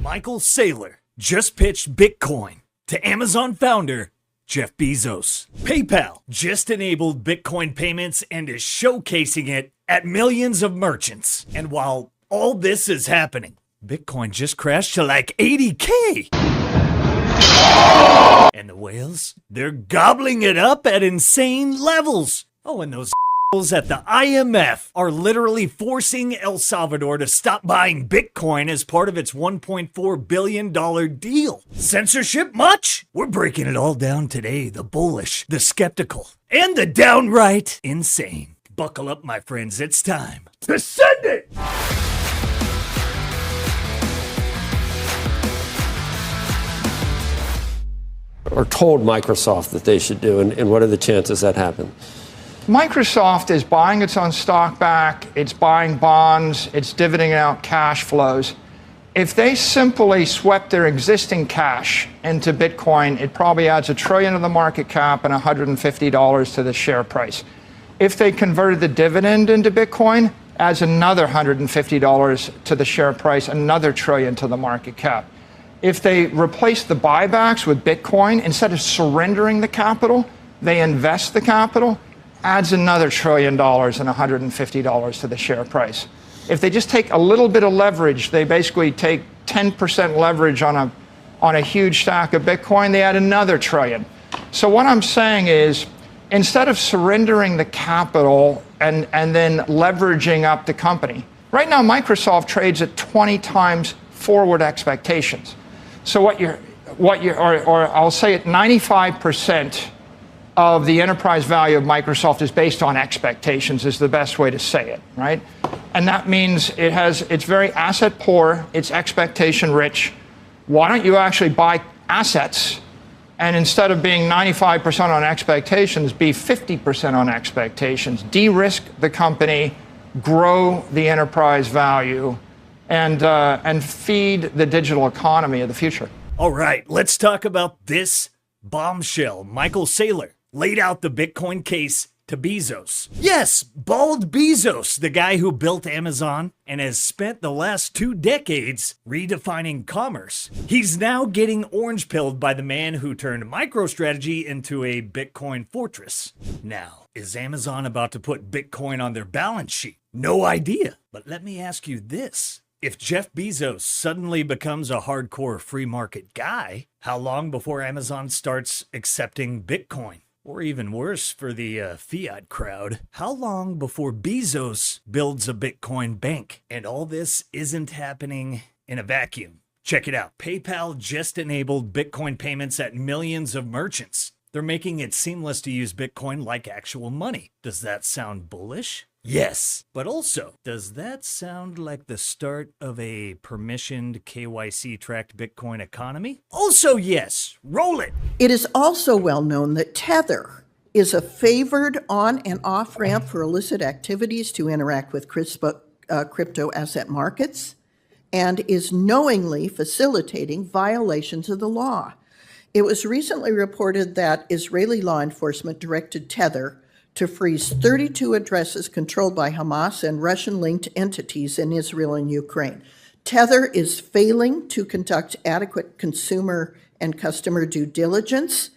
Michael Saylor just pitched Bitcoin to Amazon founder Jeff Bezos. PayPal just enabled Bitcoin payments and is showcasing it at millions of merchants. And while all this is happening, Bitcoin just crashed to like 80K. And the whales, they're gobbling it up at insane levels. Oh, and those at the IMF are literally forcing El Salvador to stop buying Bitcoin as part of its $1.4 billion deal. Censorship much? We're breaking it all down today. The bullish, the skeptical, and the downright insane. Buckle up, my friends. It's time to send it! Or told Microsoft that they should do, and what are the chances that happens? Microsoft is buying its own stock back, it's buying bonds, it's dividending out cash flows. If they simply swept their existing cash into Bitcoin, it probably adds $1 trillion to the market cap and $150 to the share price. If they converted the dividend into Bitcoin, adds another $150 to the share price, another $1 trillion to the market cap. If they replace the buybacks with Bitcoin, instead of surrendering the capital, they invest the capital, adds another $1 trillion and $150 to the share price. If they just take a little bit of leverage, they basically take 10% leverage on a huge stack of Bitcoin, they add another $1 trillion. So what I'm saying is, instead of surrendering the capital and then leveraging up the company, right now Microsoft trades at 20 times forward expectations. So I'll say at 95% of the enterprise value of Microsoft is based on expectations, is the best way to say it, right? And that means it's very asset poor, it's expectation rich. Why don't you actually buy assets and instead of being 95% on expectations, be 50% on expectations, de-risk the company, grow the enterprise value, and feed the digital economy of the future. All right, let's talk about this bombshell. Michael Saylor laid out the Bitcoin case to Bezos. Yes, bald Bezos, the guy who built Amazon and has spent the last 2 decades redefining commerce. He's now getting orange-pilled by the man who turned MicroStrategy into a Bitcoin fortress. Now, is Amazon about to put Bitcoin on their balance sheet? No idea. But let me ask you this. If Jeff Bezos suddenly becomes a hardcore free market guy, how long before Amazon starts accepting Bitcoin? Or even worse for the fiat crowd, how long before Bezos builds a Bitcoin bank? And all this isn't happening in a vacuum. Check it out. PayPal just enabled Bitcoin payments at millions of merchants. They're making it seamless to use Bitcoin like actual money. Does that sound bullish? Yes, but also, does that sound like the start of a permissioned KYC-tracked Bitcoin economy? Also yes, roll it! It is also well known that Tether is a favored on- and off-ramp for illicit activities to interact with crypto asset markets and is knowingly facilitating violations of the law. It was recently reported that Israeli law enforcement directed Tether to freeze 32 addresses controlled by Hamas and Russian-linked entities in Israel and Ukraine. Tether is failing to conduct adequate consumer and customer due diligence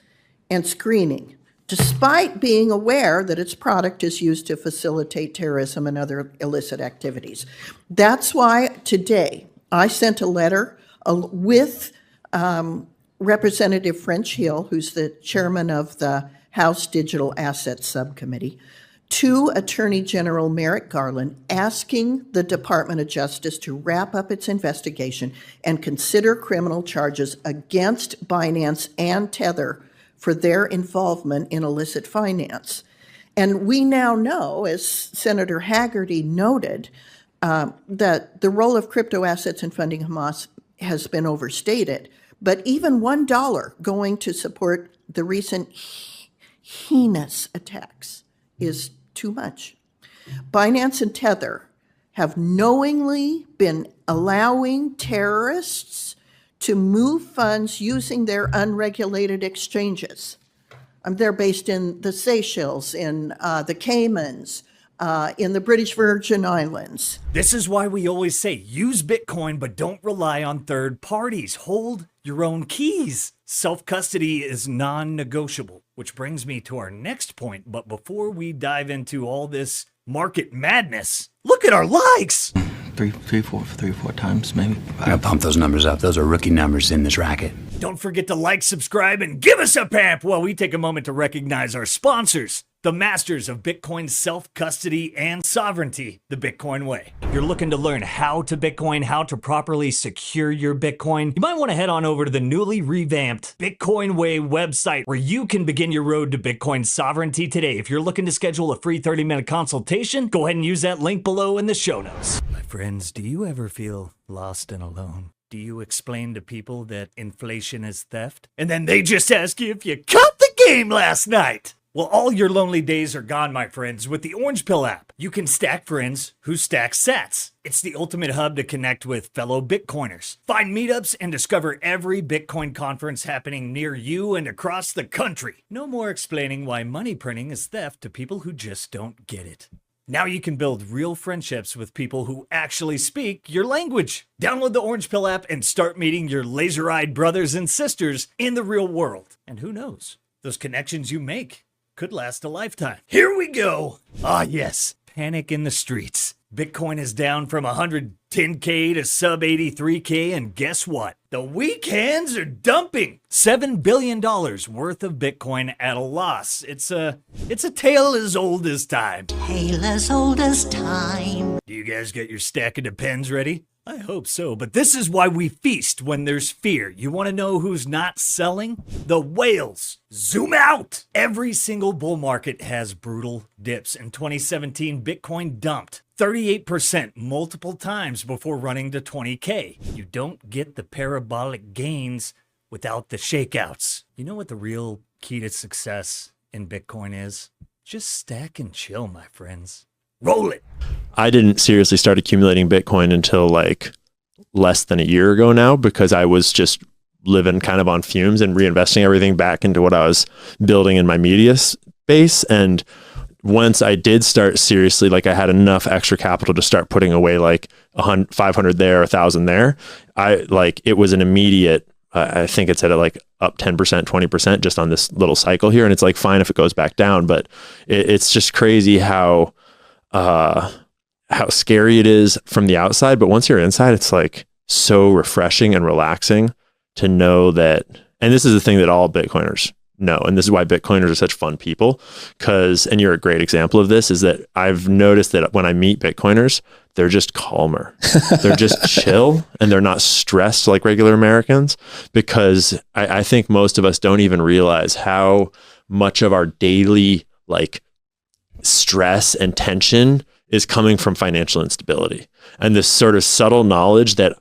and screening, despite being aware that its product is used to facilitate terrorism and other illicit activities. That's why today I sent a letter with Representative French Hill, who's the chairman of the House Digital Assets Subcommittee, to Attorney General Merrick Garland, asking the Department of Justice to wrap up its investigation and consider criminal charges against Binance and Tether for their involvement in illicit finance. And we now know, as Senator Haggerty noted, that the role of crypto assets in funding Hamas has been overstated. But even $1 going to support the recent heinous attacks is too much. Binance and Tether have knowingly been allowing terrorists to move funds using their unregulated exchanges. They're based in the Seychelles, in the Caymans, in the British Virgin Islands. This is why we always say use Bitcoin, but don't rely on third parties. Hold your own keys. Self-custody is non-negotiable, which brings me to our next point. But before we dive into all this market madness, look at our likes. Three or four times, maybe. I gotta pump those numbers up. Those are rookie numbers in this racket. Don't forget to like, subscribe, and give us a pamp while we take a moment to recognize our sponsors, the masters of Bitcoin self-custody and sovereignty, the Bitcoin way. If you're looking to learn how to Bitcoin, how to properly secure your Bitcoin, you might want to head on over to the newly revamped Bitcoin Way website where you can begin your road to Bitcoin sovereignty today. If you're looking to schedule a free 30-minute consultation, go ahead and use that link below in the show notes. My friends, do you ever feel lost and alone? Do you explain to people that inflation is theft? And then they just ask you if you caught the game last night. Well, all your lonely days are gone, my friends, with the Orange Pill app. You can stack friends who stack sats. It's the ultimate hub to connect with fellow Bitcoiners. Find meetups and discover every Bitcoin conference happening near you and across the country. No more explaining why money printing is theft to people who just don't get it. Now you can build real friendships with people who actually speak your language. Download the Orange Pill app and start meeting your laser-eyed brothers and sisters in the real world. And who knows, those connections you make could last a lifetime. Here we go. Ah, yes, panic in the streets. Bitcoin is down from 110K to sub 83K, and guess what? The weak hands are dumping $7 billion worth of Bitcoin at a loss. It's a tale as old as time. Tale as old as time. Do you guys get your stack of Depends ready? I hope so, but this is why we feast when there's fear. You want to know who's not selling? The whales. Zoom out! Every single bull market has brutal dips. In 2017, Bitcoin dumped 38% multiple times before running to 20K. You don't get the parabolic gains without the shakeouts. You know what the real key to success in Bitcoin is? Just stack and chill, my friends. Roll it! I didn't seriously start accumulating Bitcoin until like less than a year ago now, because I was just living kind of on fumes and reinvesting everything back into what I was building in my media space. And once I did start seriously, like I had enough extra capital to start putting away like 500 there, 1,000 there. It was an immediate, I think it's at like up 10%, 20% just on this little cycle here. And it's like, fine if it goes back down, but it's just crazy how scary it is from the outside. But once you're inside, it's like so refreshing and relaxing to know that, and this is the thing that all Bitcoiners know, and this is why Bitcoiners are such fun people, and you're a great example of this, is that I've noticed that when I meet Bitcoiners, they're just calmer. They're just chill, and they're not stressed like regular Americans, because I think most of us don't even realize how much of our daily like stress and tension is coming from financial instability, and this sort of subtle knowledge that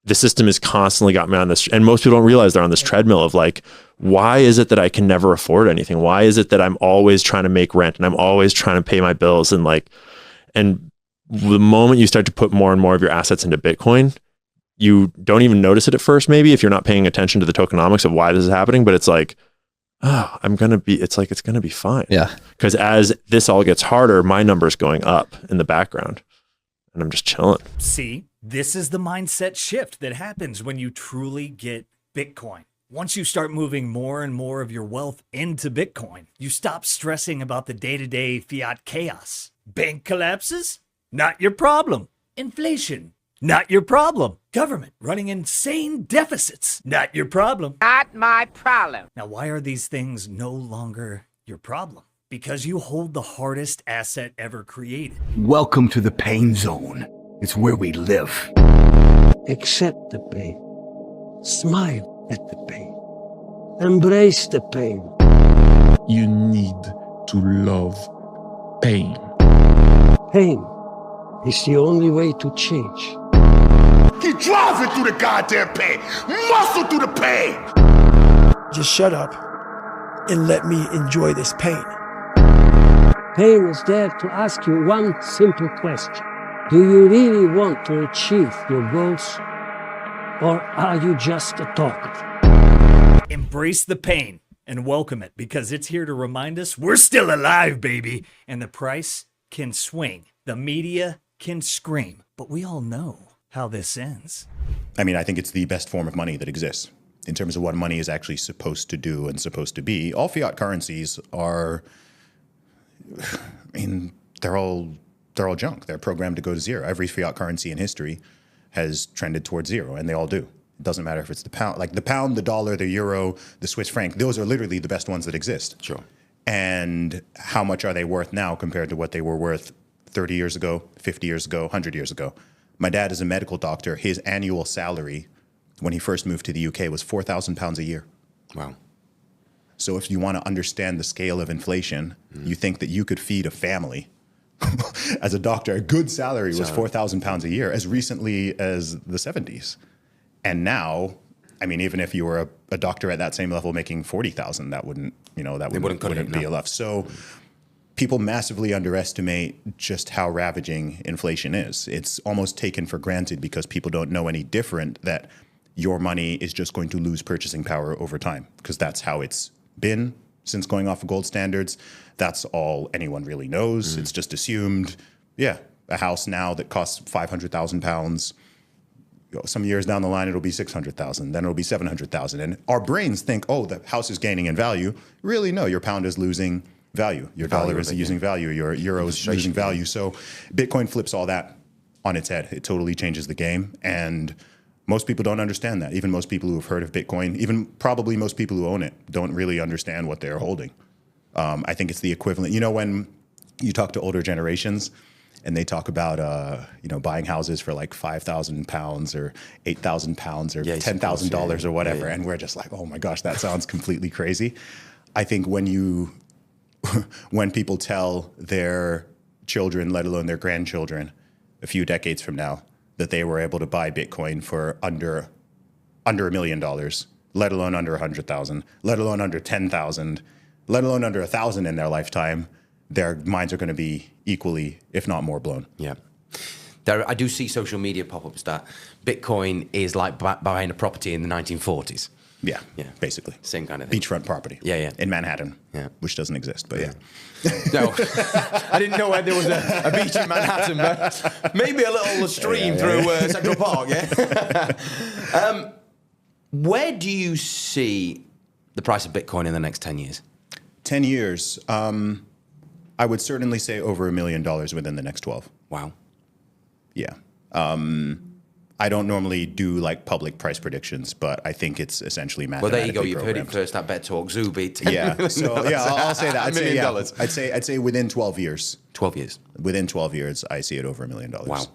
the system has constantly got me on this, and most people don't realize they're on this treadmill of like, why is it that I can never afford anything? Why is it that I'm always trying to make rent and I'm always trying to pay my bills? And the moment you start to put more and more of your assets into Bitcoin, you don't even notice it at first, maybe if you're not paying attention to the tokenomics of why this is happening, but it's like, oh, it's going to be fine. Yeah. Because as this all gets harder, my number's going up in the background and I'm just chilling. See, this is the mindset shift that happens when you truly get Bitcoin. Once you start moving more and more of your wealth into Bitcoin, you stop stressing about the day-to-day fiat chaos. Bank collapses? Not your problem. Inflation? Not your problem. Government running insane deficits? Not your problem. Not my problem. Now, why are these things no longer your problem? Because you hold the hardest asset ever created. Welcome to the pain zone. It's where we live. Accept the pain. Smile at the pain. Embrace the pain. You need to love pain. Pain is the only way to change. Keep driving through the goddamn pain. Muscle through the pain. Just shut up and let me enjoy this pain. Pain is there to ask you one simple question. Do you really want to achieve your goals, or are you just a talker? Embrace the pain and welcome it, because it's here to remind us we're still alive, baby. And the price can swing. The media can scream. But we all know how this ends. I mean, I think it's the best form of money that exists in terms of what money is actually supposed to do and supposed to be. All fiat currencies are, I mean, they're all junk. They're programmed to go to zero. Every fiat currency in history has trended towards zero, and they all do. It doesn't matter if it's the pound, like the pound, the dollar, the euro, the Swiss franc. Those are literally the best ones that exist. Sure. And how much are they worth now compared to what they were worth 30 years ago, 50 years ago, 100 years ago? My dad is a medical doctor. His annual salary when he first moved to the UK was £4,000 a year. Wow. So if you want to understand the scale of inflation, you think that you could feed a family. As a doctor, a good salary was £4,000 a year as recently as the 70s. And now, I mean, even if you were a doctor at that same level making 40,000, that wouldn't be enough. So people massively underestimate just how ravaging inflation is. It's almost taken for granted because people don't know any different that your money is just going to lose purchasing power over time, because that's how it's been since going off of gold standards. That's all anyone really knows. It's just assumed, a house now that costs £500,000, some years down the line, it'll be 600,000, then it'll be 700,000. And our brains think, oh, the house is gaining in value. Really, no, your pound is losing value. Your dollar is losing value. Your euro is losing value. So Bitcoin flips all that on its head. It totally changes the game. And most people don't understand that. Even most people who have heard of Bitcoin, even probably most people who own it, don't really understand what they're holding. I think it's the equivalent. You know, when you talk to older generations and they talk about, buying houses for like £5,000 or £8,000 or $10,000 or whatever, and we're just like, oh my gosh, that sounds completely crazy. I think when people tell their children, let alone their grandchildren, a few decades from now, that they were able to buy Bitcoin for under $1 million, let alone under 100,000, let alone under 10,000, let alone under 1,000 in their lifetime, their minds are going to be equally, if not more, blown. Yeah. I do see social media pop-ups that Bitcoin is like buying a property in the 1940s. Yeah, basically. Same kind of thing. Beachfront property. Yeah. In Manhattan, which doesn't exist, but No, I didn't know where there was a beach in Manhattan, but maybe a little stream through Central Park, where do you see the price of Bitcoin in the next 10 years? 10 years, I would certainly say over $1 million within the next 12. Wow. Yeah. I don't normally do like public price predictions, but I think it's essentially mathematically Well, there you go. You've programmed. heard it first at Bet Talk. Zuby. Yeah. So I'll say that. $1 million. I'd say within 12 years. 12 years. Within 12 years, I see it over $1 million. Wow.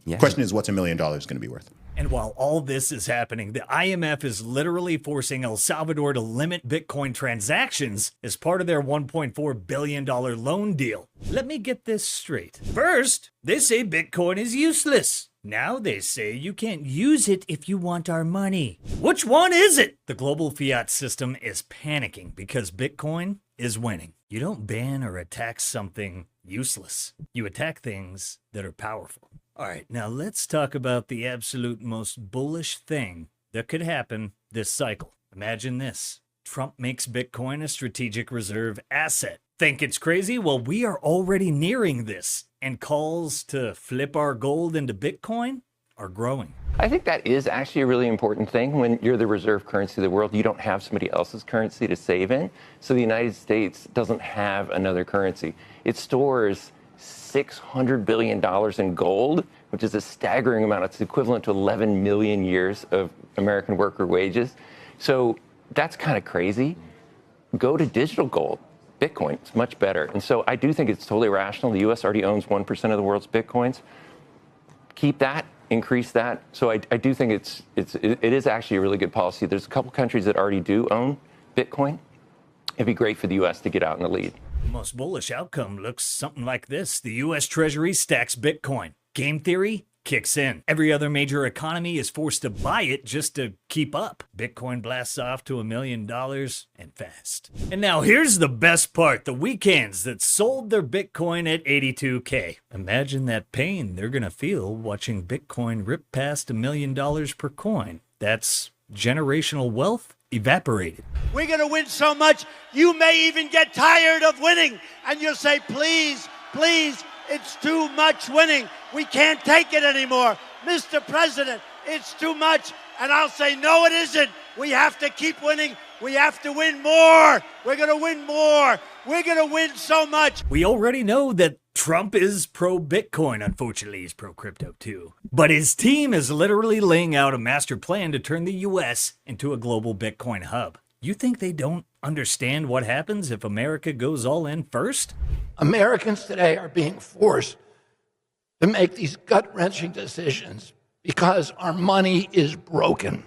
Yeah. Question is, what's $1 million going to be worth? And while all this is happening, the IMF is literally forcing El Salvador to limit Bitcoin transactions as part of their $1.4 billion loan deal. Let me get this straight. First, they say Bitcoin is useless. Now they say you can't use it if you want our money. Which one is it? The global fiat system is panicking because Bitcoin is winning. You don't ban or attack something useless. You attack things that are powerful. All right, now let's talk about the absolute most bullish thing that could happen this cycle. Imagine this. Trump makes Bitcoin a strategic reserve asset. Think it's crazy? Well, we are already nearing this, and calls to flip our gold into Bitcoin are growing. I think that is actually a really important thing. When you're the reserve currency of the world, you don't have somebody else's currency to save in. So the United States doesn't have another currency. It stores $600 billion in gold, which is a staggering amount. It's equivalent to 11 million years of American worker wages. So that's kind of crazy. Go to digital gold. Bitcoin, it's much better. And so I do think it's totally rational. The U.S. already owns 1% of the world's Bitcoins. Keep that, increase that. So I do think it is actually a really good policy. There's a couple countries that already do own Bitcoin. It'd be great for the U.S. to get out in the lead. The most bullish outcome looks something like this. The U.S. Treasury stacks Bitcoin. Game theory kicks in. Every other major economy is forced to buy it just to keep up. Bitcoin blasts off to $1 million and fast. And now here's the best part. The weekends that sold their Bitcoin at 82K. Imagine that pain they're gonna feel watching Bitcoin rip past $1 million per coin. That's generational wealth evaporated. We're going to win so much, you may even get tired of winning. And you'll say, please, please, It's too much winning. We can't take it anymore. Mr. President, it's too much. And I'll say, no, it isn't. We have to keep winning. We have to win more. We're going to win more. We're going to win so much. We already know that Trump is pro-Bitcoin. Unfortunately, he's pro-crypto too. But his team is literally laying out a master plan to turn the U.S. into a global Bitcoin hub. You think they don't understand what happens if America goes all in first? Americans today are being forced to make these gut-wrenching decisions because our money is broken.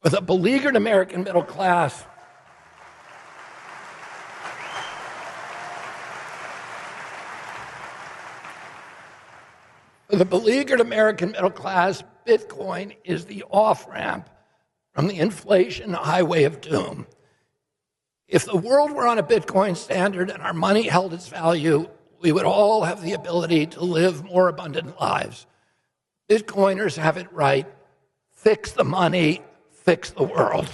With a beleaguered American middle class, Bitcoin is the off-ramp from the inflation highway of doom. If the world were on a Bitcoin standard and our money held its value, we would all have the ability to live more abundant lives. Bitcoiners have it right. Fix the money, fix the world.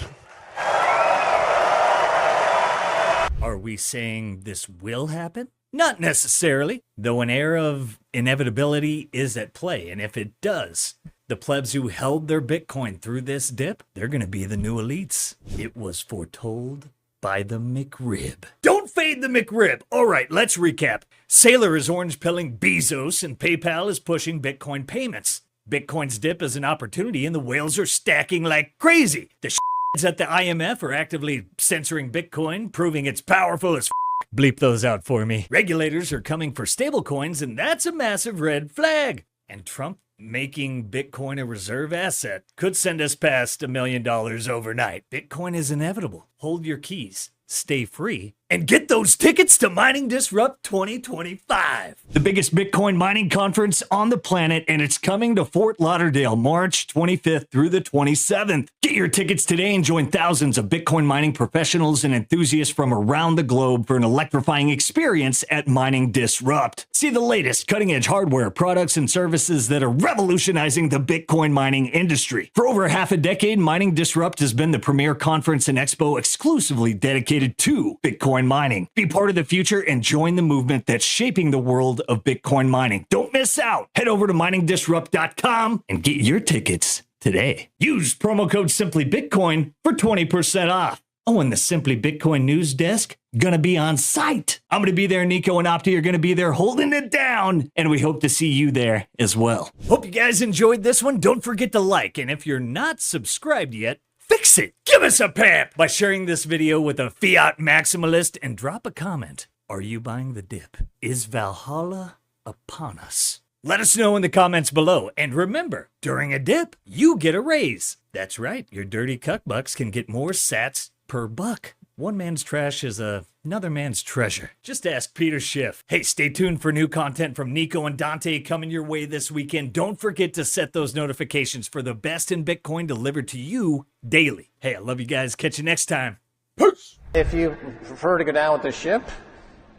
Are we saying this will happen? Not necessarily, though an air of inevitability is at play, and if it does, the plebs who held their Bitcoin through this dip, they're gonna be the new elites. It was foretold by the McRib. Don't fade the McRib! Alright, let's recap. Saylor is orange-pilling Bezos, and PayPal is pushing Bitcoin payments. Bitcoin's dip is an opportunity, and the whales are stacking like crazy. The shits at the IMF are actively censoring Bitcoin, proving it's powerful as bleep those out for me. Regulators are coming for stablecoins, and that's a massive red flag. And Trump making Bitcoin a reserve asset could send us past $1 million overnight. Bitcoin is inevitable. Hold your keys, stay free, and get those tickets to Mining Disrupt 2025. The biggest Bitcoin mining conference on the planet, and it's coming to Fort Lauderdale, March 25th through the 27th. Get your tickets today and join thousands of Bitcoin mining professionals and enthusiasts from around the globe for an electrifying experience at Mining Disrupt. See the latest cutting-edge hardware, products, and services that are revolutionizing the Bitcoin mining industry. For over half a decade, Mining Disrupt has been the premier conference and expo exclusively dedicated to Bitcoin mining. Be part of the future and join the movement that's shaping the world of Bitcoin mining. Don't miss out. Head over to miningdisrupt.com and get your tickets today. Use promo code SimplyBitcoin for 20% off. Oh, and the Simply Bitcoin news desk gonna be on site. I'm gonna be there. Nico and Opti are gonna be there holding it down, and we hope to see you there as well. Hope you guys enjoyed this one. Don't forget to like, and if you're not subscribed yet, fix it! Give us a pep by sharing this video with a fiat maximalist and drop a comment. Are you buying the dip? Is Valhalla upon us? Let us know in the comments below. And remember, during a dip, you get a raise. That's right, your dirty cuck bucks can get more sats per buck. One man's trash is another man's treasure. Just ask Peter Schiff. Hey, stay tuned for new content from Nico and Dante coming your way this weekend. Don't forget to set those notifications for the best in Bitcoin delivered to you daily. Hey, I love you guys. Catch you next time. Peace! If you prefer to go down with the ship,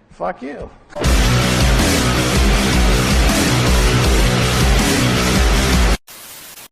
fuck you.